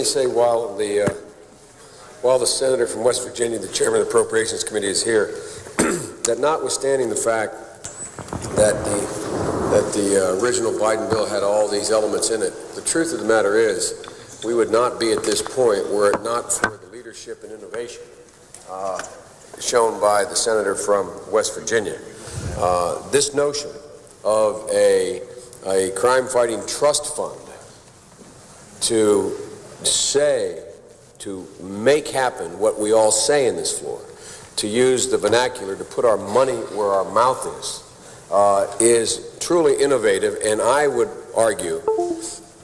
me say, while the senator from West Virginia, the chairman of the Appropriations Committee, is here, that notwithstanding the fact that the original Biden bill had all these elements in it, the truth of the matter is we would not be at this point were it not for the leadership and innovation shown by the senator from West Virginia. This notion of a crime-fighting trust fund to make happen what we all say in this floor, to use the vernacular to put our money where our mouth is truly innovative, and I would argue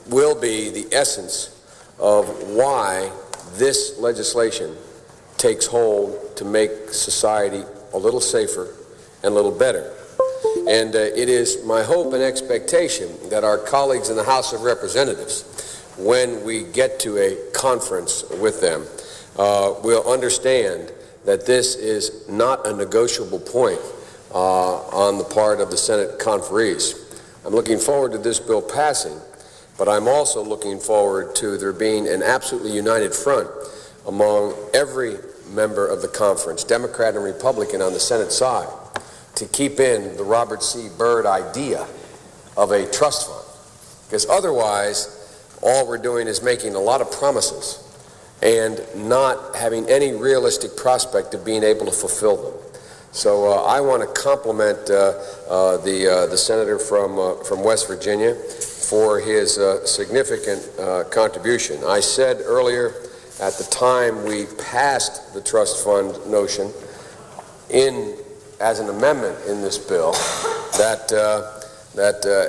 will be the essence of why this legislation takes hold to make society a little safer and a little better. And it is my hope and expectation that our colleagues in the House of Representatives, when we get to a conference with them, will understand that this is not a negotiable point on the part of the Senate conferees. I'm looking forward to this bill passing, but I'm also looking forward to there being an absolutely united front among every member of the conference, Democrat and Republican on the Senate side, to keep in the Robert C. Byrd idea of a trust fund. Because otherwise, all we're doing is making a lot of promises and not having any realistic prospect of being able to fulfill them. So I want to compliment the senator from West Virginia for his significant contribution. I said earlier, at the time we passed the trust fund notion as an amendment in this bill, that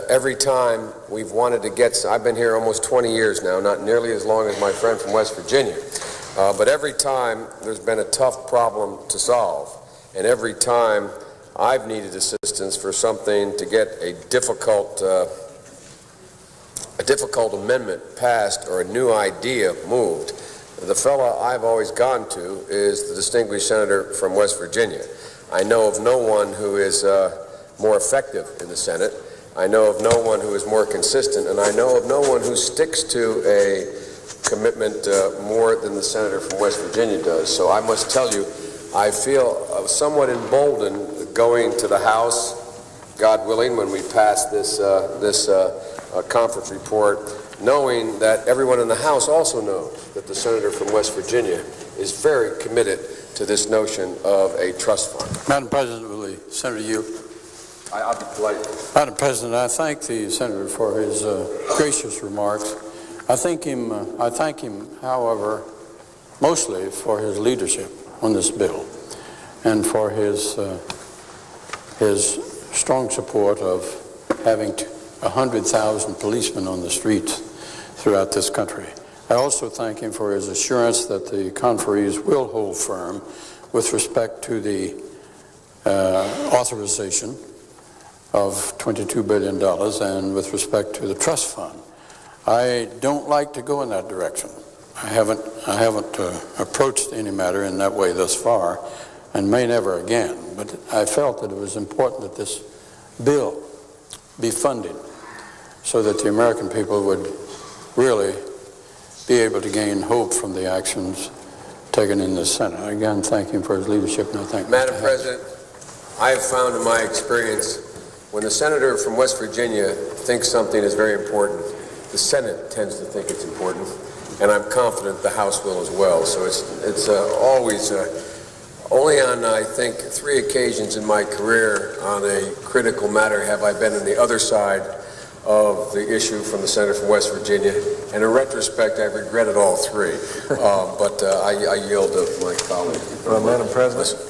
every time we've wanted to get, I've been here almost 20 years now, not nearly as long as my friend from West Virginia, but every time there's been a tough problem to solve, and every time I've needed assistance for something to get a difficult amendment passed or a new idea moved, the fellow I've always gone to is the distinguished senator from West Virginia. I know of no one who is more effective in the Senate. I know of no one who is more consistent, and I know of no one who sticks to a commitment more than the senator from West Virginia does. So I must tell you, I feel somewhat emboldened going to the House, God willing, when we pass this conference report, knowing that everyone in the House also knows that the senator from West Virginia is very committed to this notion of a trust fund. Madam President, will the senator yield? I'll be delighted. Madam President, I thank the senator for his gracious remarks. I thank him, however, mostly for his leadership on this bill and for his strong support of having 100,000 policemen on the streets throughout this country. I also thank him for his assurance that the conferees will hold firm with respect to the authorization of $22 billion and with respect to the trust fund. I don't like to go in that direction. I haven't approached any matter in that way thus far and may never again, but I felt that it was important that this bill be funded so that the American people would really be able to gain hope from the actions taken in the Senate. Again, thank him for his leadership, and I thank Madam President, I have found in my experience when the senator from West Virginia thinks something is very important, the Senate tends to think it's important, and I'm confident the House will as well. So it's always only on, I think, 3 occasions in my career on a critical matter have I been on the other side of the issue from the senator from West Virginia, and in retrospect, I've regretted all 3. But I yield to my colleague. Madam President.